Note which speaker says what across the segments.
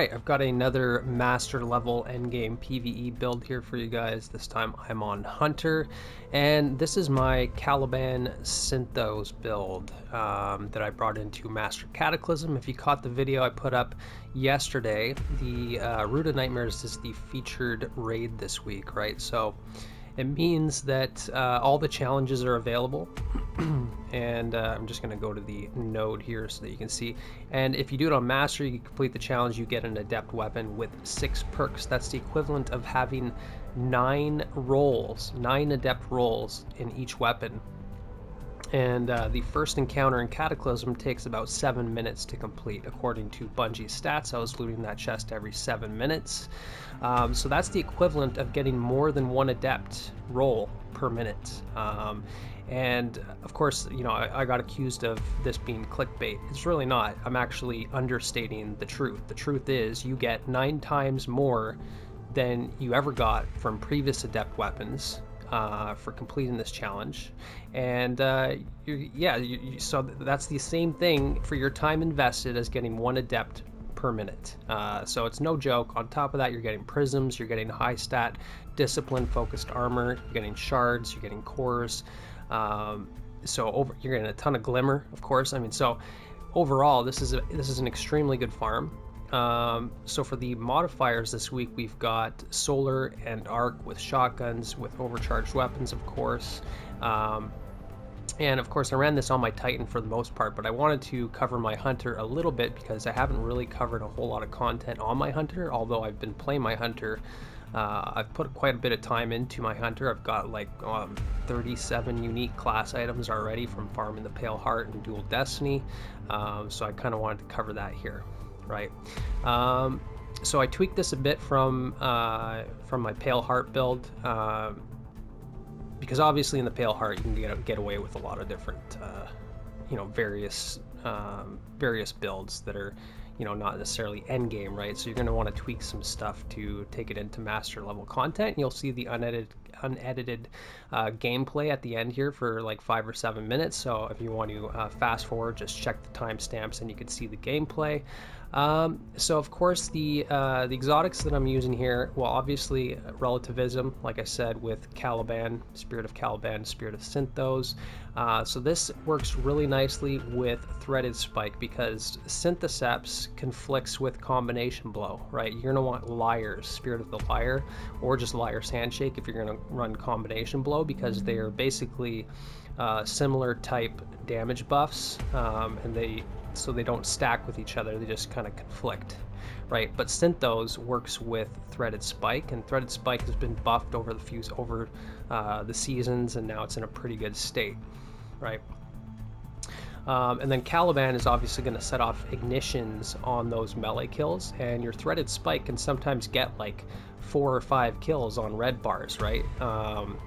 Speaker 1: Alright, I've got another master level endgame PvE build here for you guys. This time I'm on Hunter, and this is my CALIBAN Synthos build that I brought into Master Cataclysm. If you caught the video I put up yesterday, the Root of Nightmares is the featured raid this week, right? So it means that all the challenges are available. And I'm just going to go to the node here so that you can see. And if you do it on Master, you complete the challenge, you get an Adept weapon with 6 perks. That's the equivalent of having 9 Adept rolls in each weapon. And the first encounter in Cataclysm takes about 7 minutes to complete, according to Bungie stats. I was looting that chest every 7 minutes. So that's the equivalent of getting more than 1 Adept roll per minute. And of course, you know, I got accused of this being clickbait. It's really not. I'm actually understating the truth. The truth is you get 9 times more than you ever got from previous Adept weapons for completing this challenge. And so that's the same thing for your time invested as getting 1 Adept per minute. So it's no joke. On top of that, you're getting prisms, you're getting high stat discipline focused armor, you're getting shards, you're getting cores. You're getting a ton of glimmer, of course. I mean, so overall, this is an extremely good farm. So for the modifiers this week, we've got solar and arc with shotguns, with overcharged weapons, of course. And of course, I ran this on my Titan for the most part, but I wanted to cover my Hunter a little bit because I haven't really covered a whole lot of content on my Hunter, although I've been playing my Hunter. I've put quite a bit of time into my Hunter. I've got like 37 unique class items already from farming the Pale Heart and Dual Destiny. So I kind of wanted to cover that here, right? So I tweaked this a bit from my Pale Heart build, because obviously in the Pale Heart you can get away with a lot of different, various builds that are, not necessarily end game, right? So you're going to want to tweak some stuff to take it into master level content. You'll see the unedited gameplay at the end here for like 5 or 7 minutes. So if you want to fast forward, just check the timestamps and you can see the gameplay. So of course the exotics that I'm using here, well, obviously relativism, like I said, with CALIBAN, Spirit of CALIBAN, Spirit of Synthos. So this works really nicely with Threaded Spike because Syntheseps conflicts with Combination Blow, right? You're going to want Liars, Spirit of the Liar, or just Liar's Handshake if you're going to run Combination Blow, because they are basically similar type damage buffs, and they don't stack with each other, they just kind of conflict, right? But Synthos works with Threaded Spike, and Threaded Spike has been buffed over the seasons, and now it's in a pretty good state, right? And then CALIBAN is obviously going to set off ignitions on those melee kills, and your Threaded Spike can sometimes get like 4 or 5 kills on red bars, right?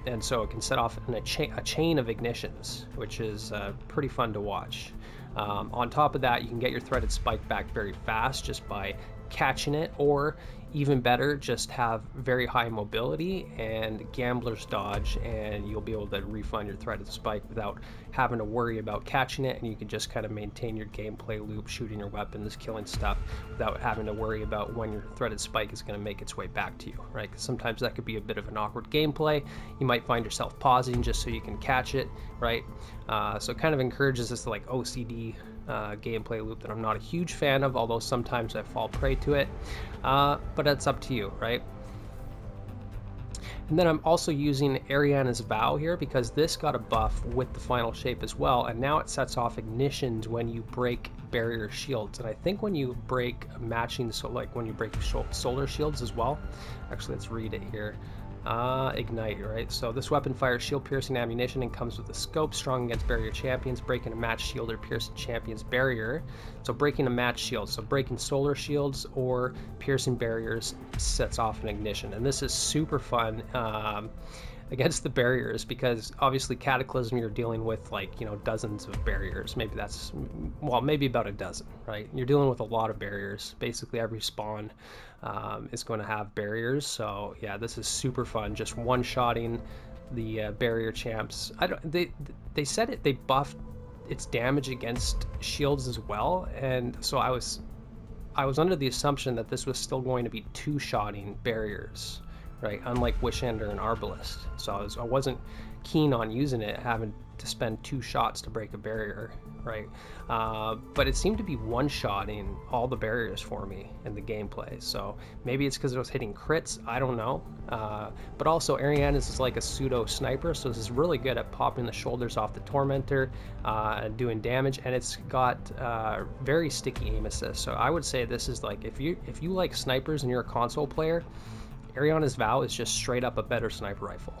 Speaker 1: And so it can set off a chain of ignitions, which is pretty fun to watch. On top of that, you can get your Threaded Spike back very fast just by catching it, or even better, just have very high mobility and Gambler's Dodge, and you'll be able to refund your Threaded Spike without having to worry about catching it, and you can just kind of maintain your gameplay loop, shooting your weapons, killing stuff, without having to worry about when your Threaded Spike is going to make its way back to you, right? Because sometimes that could be a bit of an awkward gameplay. You might find yourself pausing just so you can catch it, right? So it kind of encourages this like OCD gameplay loop that I'm not a huge fan of, although sometimes I fall prey to it, but it's up to you, right? And then I'm also using Eriana's Vow here because this got a buff with the final shape as well, and now it sets off ignitions when you break barrier shields, and I think when you break matching, so like when you break solar shields as well. Actually, let's read it here. Ignite, right? So this weapon fires shield piercing ammunition and comes with a scope, strong against barrier champions, breaking a match shield or piercing champion's barrier. So breaking a match shield, so breaking solar shields or piercing barriers sets off an ignition, and this is super fun against the barriers, because obviously Cataclysm you're dealing with like, dozens of barriers, maybe about a dozen, right? You're dealing with a lot of barriers. Basically every spawn is going to have barriers, so yeah, this is super fun, just one-shotting the barrier champs. They said they buffed its damage against shields as well, and so I was I was under the assumption that this was still going to be two-shotting barriers, right? Unlike Wishander and Arbalest. So I wasn't keen on using it, having to spend 2 shots to break a barrier, right? But it seemed to be one-shotting all the barriers for me in the gameplay. So maybe it's because I was hitting crits, I don't know. But also Eriana is like a pseudo sniper, so this is really good at popping the shoulders off the Tormentor and doing damage, and it's got very sticky aim assist. So I would say this is like, if you like snipers and you're a console player, Eriana's Vow is just straight up a better sniper rifle.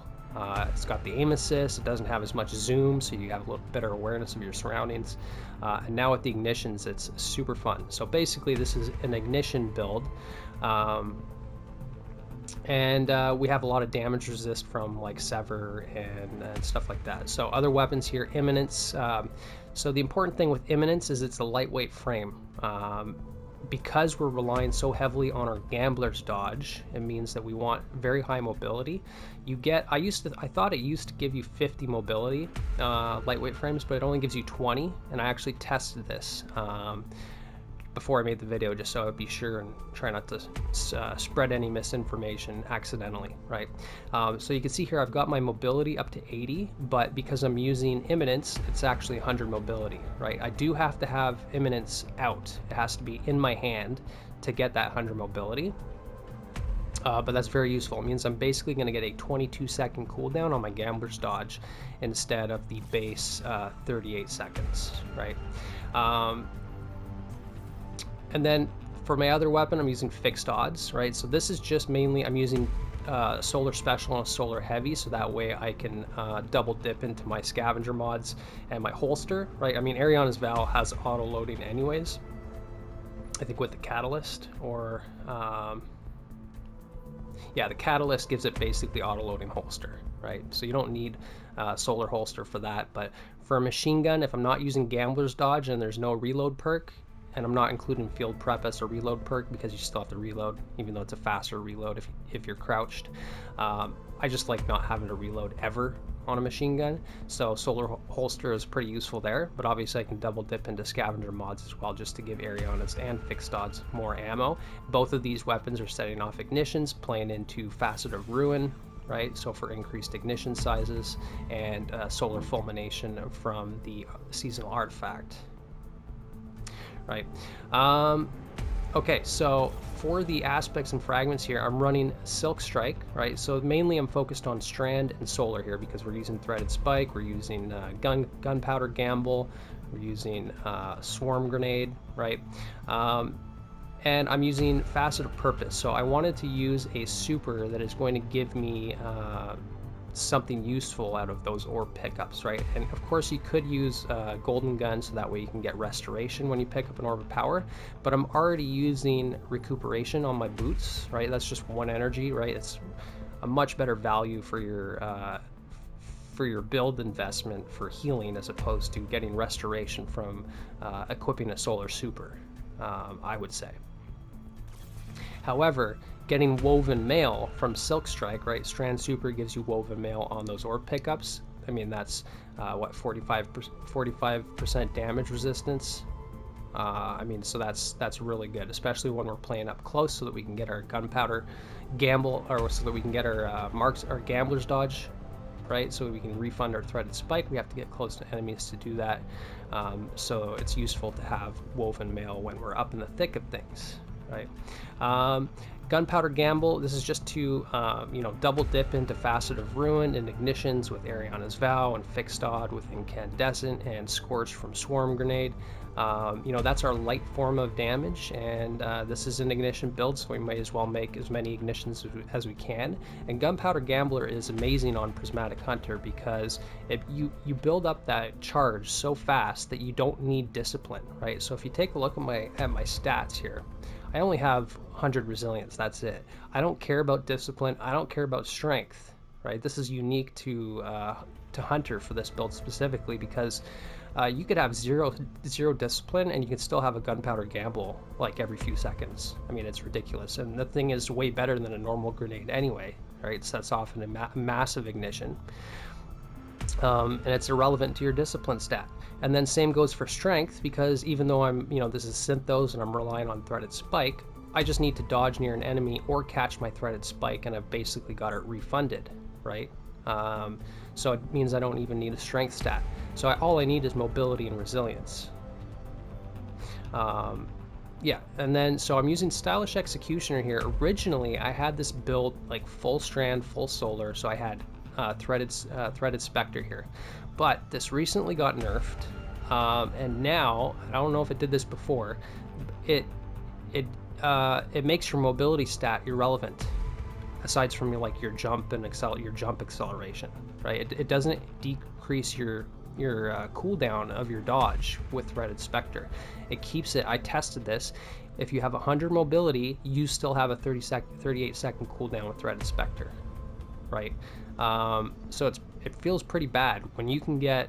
Speaker 1: It's got the aim assist, it doesn't have as much zoom, so you have a little better awareness of your surroundings. And now with the ignitions, it's super fun. So basically this is an ignition build. And we have a lot of damage resist from like Sever and stuff like that. So other weapons here, Imminence. So the important thing with Imminence is it's a lightweight frame. Because we're relying so heavily on our Gambler's Dodge, it means that we want very high mobility. You get, I thought it used to give you 50 mobility, lightweight frames, but it only gives you 20, and I actually tested this before I made the video, just so I would be sure and try not to spread any misinformation accidentally, right? So you can see here I've got my mobility up to 80, but because I'm using Imminence, it's actually 100 mobility, right? I do have to have Imminence out. It has to be in my hand to get that 100 mobility. But that's very useful. It means I'm basically going to get a 22-second cooldown on my Gambler's Dodge instead of the base 38 seconds, right? And then for my other weapon, I'm using fixed odds, right? So this is just mainly, I'm using Solar Special and Solar Heavy, so that way I can double dip into my scavenger mods and my holster, right? I mean, Eriana's Vow has auto loading anyways, I think with the Catalyst, or yeah, the Catalyst gives it basically auto loading holster, right? So you don't need Solar Holster for that. But for a machine gun, if I'm not using Gambler's Dodge and there's no reload perk, and I'm not including Field Prep as a reload perk because you still have to reload, even though it's a faster reload if you're crouched. I just like not having to reload ever on a machine gun, so Solar Holster is pretty useful there, but obviously I can double dip into scavenger mods as well just to give Eriana's and fixed odds more ammo. Both of these weapons are setting off ignitions, playing into Facet of Ruin, right? So for increased ignition sizes, and Solar Fulmination from the seasonal artifact. Right. Okay, so for the aspects and fragments here, I'm running Silk Strike, right? So mainly I'm focused on Strand and Solar here because we're using Threaded Spike, we're using Gunpowder Gamble, we're using Swarm Grenade, right? And I'm using Facet of Purpose. So I wanted to use a super that is going to give me something useful out of those orb pickups, right? And of course you could use Golden Gun, so that way you can get restoration when you pick up an orb of power, but I'm already using recuperation on my boots, right? That's just 1 energy, right? It's a much better value for your build investment for healing as opposed to getting restoration from equipping a solar super, I would say. However, getting Woven Mail from Silk Strike, right? Strand Super gives you Woven Mail on those orb pickups. I mean, that's what, 45% damage resistance. I mean, so that's really good, especially when we're playing up close, so that we can get our Gunpowder Gamble, or so that we can get our our Gambler's Dodge, right? So we can refund our Threaded Spike. We have to get close to enemies to do that. So it's useful to have Woven Mail when we're up in the thick of things, right? Gunpowder Gamble, this is just to double dip into Facet of Ruin and ignitions with Eriana's Vow, and Fixed Odd with Incandescent, and Scorch from Swarm Grenade. That's our light form of damage, and this is an ignition build, so we might as well make as many ignitions as we can. And Gunpowder Gambler is amazing on Prismatic Hunter because you build up that charge so fast that you don't need discipline, right? So if you take a look at my stats here, I only have 100 resilience, that's it. I don't care about discipline, I don't care about strength, right? This is unique to Hunter for this build specifically, because you could have zero discipline and you can still have a Gunpowder Gamble like every few seconds. I mean, it's ridiculous, and the thing is way better than a normal grenade anyway, right? It sets off in a massive ignition. And it's irrelevant to your discipline stat. And then same goes for strength, because even though I'm, this is Synthos and I'm relying on threaded spike, I just need to dodge near an enemy or catch my threaded spike, and I've basically got it refunded, right? So it means I don't even need a strength stat. So all I need is mobility and resilience. Yeah, and then so I'm using Stylish Executioner here. Originally, I had this build like full strand, full solar, so I had threaded Spectre here, but this recently got nerfed, and now I don't know if it did this before. It makes your mobility stat irrelevant, aside from your jump and your jump acceleration, right? It doesn't decrease your cooldown of your dodge with threaded Spectre. It keeps it. I tested this. If you have 100 mobility, you still have a 38 second cooldown with threaded Spectre, right? So it feels pretty bad when you can get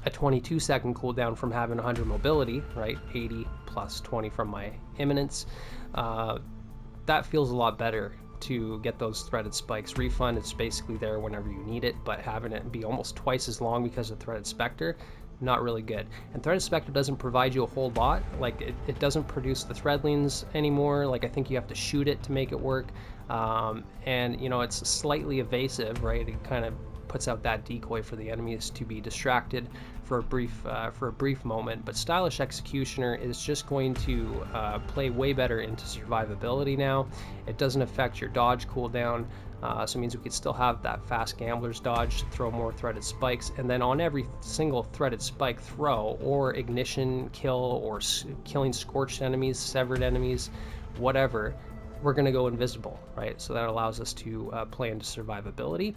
Speaker 1: a 22 second cooldown from having 100 mobility, right? 80 plus 20 from my imminence. That feels a lot better to get those threaded spikes. Refund, it's basically there whenever you need it, but having it be almost twice as long because of threaded Spectre, not really good. And threaded Spectre doesn't provide you a whole lot. Like it doesn't produce the threadlings anymore. Like I think you have to shoot it to make it work. And it's slightly evasive, right? It kind of puts out that decoy for the enemies to be distracted for a brief moment. But Stylish Executioner is just going to play way better into survivability now. It doesn't affect your dodge cooldown, so it means we could still have that fast gambler's dodge, throw more threaded spikes, and then on every single threaded spike throw or ignition kill or killing scorched enemies, severed enemies, whatever, we're going to go invisible, right? So that allows us to play into survivability.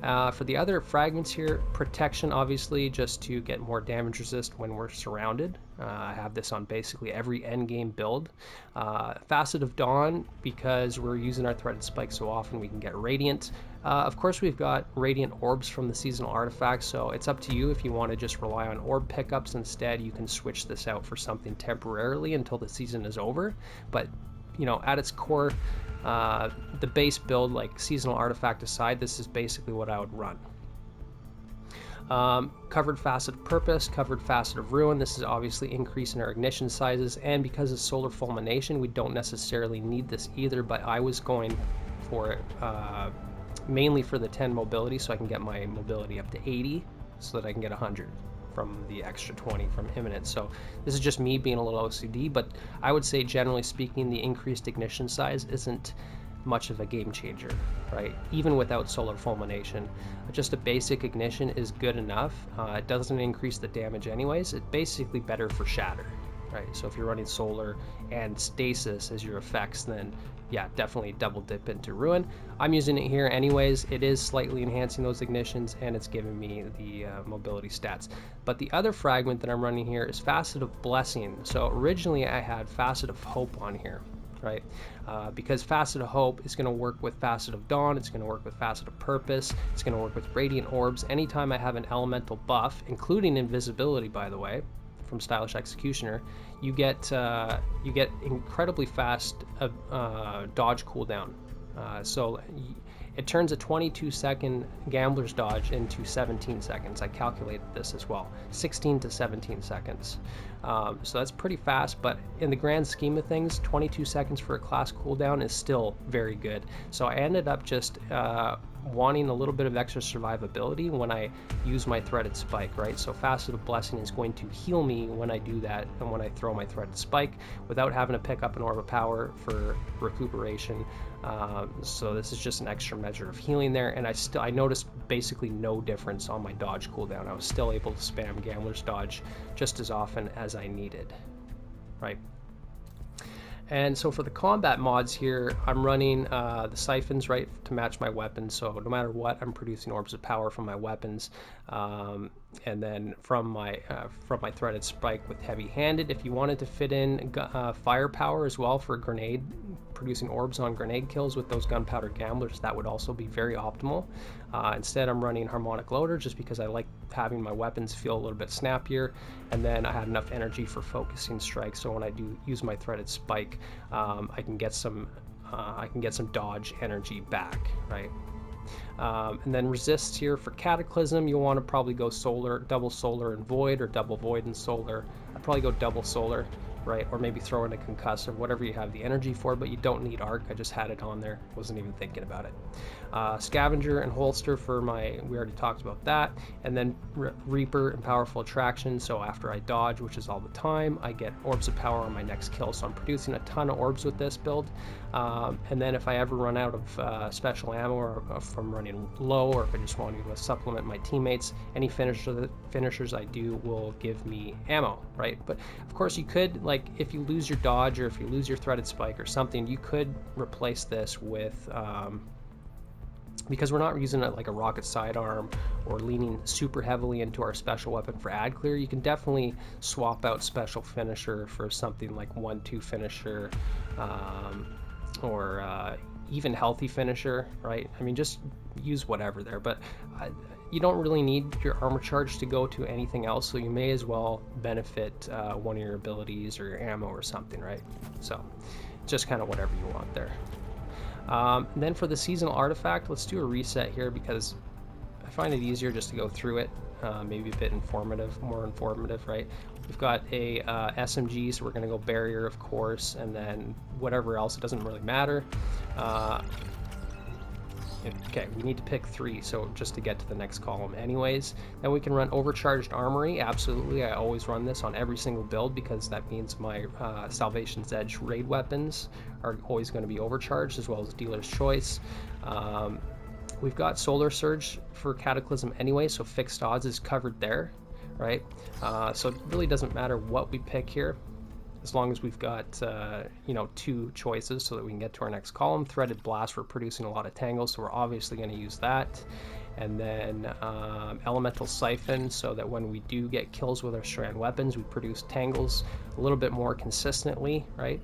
Speaker 1: For the other fragments here, protection, obviously, just to get more damage resist when we're surrounded. I have this on basically every endgame build. Facet of Dawn, because we're using our threaded spike so often, we can get Radiant. Of course, we've got Radiant Orbs from the seasonal artifacts, so it's up to you if you want to just rely on orb pickups instead. You can switch this out for something temporarily until the season is over, but at its core, the base build, like seasonal artifact aside, this is basically what I would run. Covered Facet of Purpose, Covered Facet of Ruin. This is obviously increasing our ignition sizes, and because of Solar Fulmination, we don't necessarily need this either, but I was going for it mainly for the 10 mobility, so I can get my mobility up to 80, so that I can get 100 from the extra 20 from imminent. So this is just me being a little OCD, but I would say generally speaking, the increased ignition size isn't much of a game changer, right? Even without Solar Fulmination, just a basic ignition is good enough. It doesn't increase the damage anyways. It's basically better for shatter, right? So if you're running solar and stasis as your effects, then yeah, definitely double dip into Ruin. I'm using it here anyways. It is slightly enhancing those ignitions, and it's giving me the mobility stats. But the other fragment that I'm running here is Facet of Blessing. So originally I had Facet of Hope on here, right? Because Facet of Hope is going to work with Facet of Dawn, it's going to work with Facet of Purpose, it's going to work with Radiant Orbs. Anytime I have an elemental buff, including invisibility, by the way, from Stylish Executioner, you get incredibly fast dodge cooldown. So it turns a 22 second gambler's dodge into 17 seconds. I calculated this as well, 16 to 17 seconds. So that's pretty fast, but in the grand scheme of things, 22 seconds for a class cooldown is still very good. So I ended up just wanting a little bit of extra survivability when I use my threaded spike, right? So Facet of Blessing is going to heal me when I do that and when I throw my threaded spike without having to pick up an Orb of Power for recuperation. So this is just an extra measure of healing there, and I noticed basically no difference on my dodge cooldown. I was still able to spam Gambler's Dodge just as often as I needed, right? And so for the combat mods here, I'm running the siphons, right, to match my weapons. So no matter what, I'm producing orbs of power from my weapons, and then from my threaded spike with heavy-handed. If you wanted to fit in firepower as well for grenade, producing orbs on grenade kills with those gunpowder gamblers, that would also be very optimal. Instead, I'm running harmonic loader just because I like having my weapons feel a little bit snappier, and then I had enough energy for focusing strikes. So when I do use my threaded spike, I can get some dodge energy back, right? And then resists here for Cataclysm, you'll want to probably go solar, double solar and void, or double void and solar. I'd probably go double solar, right? Or maybe throw in a concussive, whatever you have the energy for, but you don't need arc. I just had it on there, wasn't even thinking about it. Scavenger and holster for my, we already talked about that. And then Reaper and powerful attraction. So after I dodge, which is all the time, I get orbs of power on my next kill. So I'm producing a ton of orbs with this build. And then if I ever run out of special ammo, or if I'm running low, or if I just want to supplement my teammates, any finishers I do will give me ammo, right? But of course you could, like, if you lose your dodge, or if you lose your threaded spike or something, you could replace this with because we're not using it like a rocket sidearm or leaning super heavily into our special weapon for ad clear, you can definitely swap out special finisher for something like 1-2 finisher, or even healthy finisher, right? I mean, just use whatever there, but you don't really need your armor charge to go to anything else, so you may as well benefit one of your abilities or your ammo or something, right? So just kind of whatever you want there. Then for the seasonal artifact, let's do a reset here because I find it easier just to go through it, maybe a bit more informative, right? We've got a SMG, so we're going to go barrier, of course, and then whatever else, it doesn't really matter. Okay, we need to pick 3, so just to get to the next column anyways. Then we can run overcharged armory. Absolutely, I always run this on every single build because that means my Salvation's Edge raid weapons are always going to be overcharged, as well as dealer's choice. We've got solar surge for Cataclysm anyway, so fixed odds is covered there, right? So it really doesn't matter what we pick here, as long as we've got 2 choices so that we can get to our next column. Threaded blast for producing a lot of tangles, so we're obviously going to use that. And then elemental siphon, so that when we do get kills with our strand weapons, we produce tangles a little bit more consistently, right?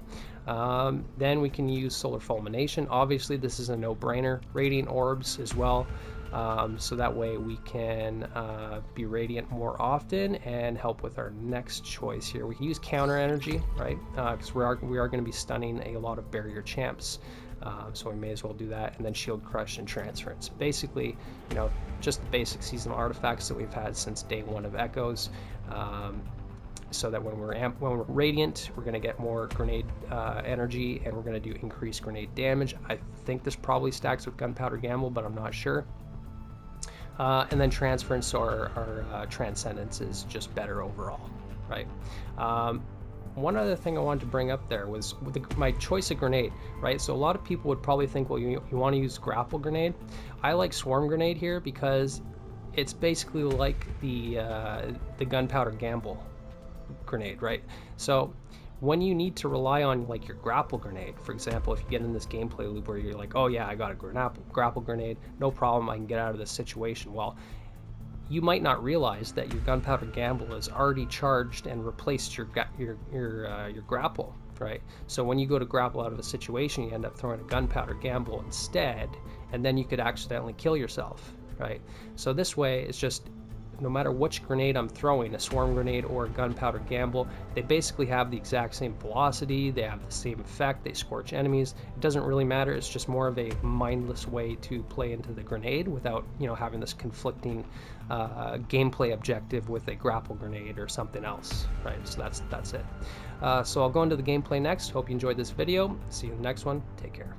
Speaker 1: Then we can use solar fulmination. Obviously this is a no-brainer. Radiant orbs as well. So that way we can be radiant more often and help with our next choice here. We can use counter energy, right? Because we are going to be stunning a lot of barrier champs, so we may as well do that. And then shield crush and transference. Basically, just the basic seasonal artifacts that we've had since day 1 of Echoes. So that when we're radiant, we're going to get more grenade energy, and we're going to do increased grenade damage. I think this probably stacks with gunpowder gamble, but I'm not sure. And then transference, or our transcendence, is just better overall, right? One other thing I wanted to bring up there was with my choice of grenade, right? So a lot of people would probably think, well, you want to use grapple grenade. I like swarm grenade here because it's basically like the gunpowder gamble grenade, right? So when you need to rely on like your grapple grenade, for example, if you get in this gameplay loop where you're like, oh yeah, I got a grapple grenade, no problem, I can get out of this situation. Well, you might not realize that your gunpowder gamble is already charged and replaced your grapple, right? So when you go to grapple out of a situation, you end up throwing a gunpowder gamble instead, and then you could accidentally kill yourself, right? So this way, it's just, no matter which grenade I'm throwing, a swarm grenade or a gunpowder gamble, they basically have the exact same velocity, they have the same effect, they scorch enemies. It doesn't really matter, it's just more of a mindless way to play into the grenade without, having this conflicting gameplay objective with a grapple grenade or something else, right? So that's it. So I'll go into the gameplay next. Hope you enjoyed this video. See you in the next one. Take care.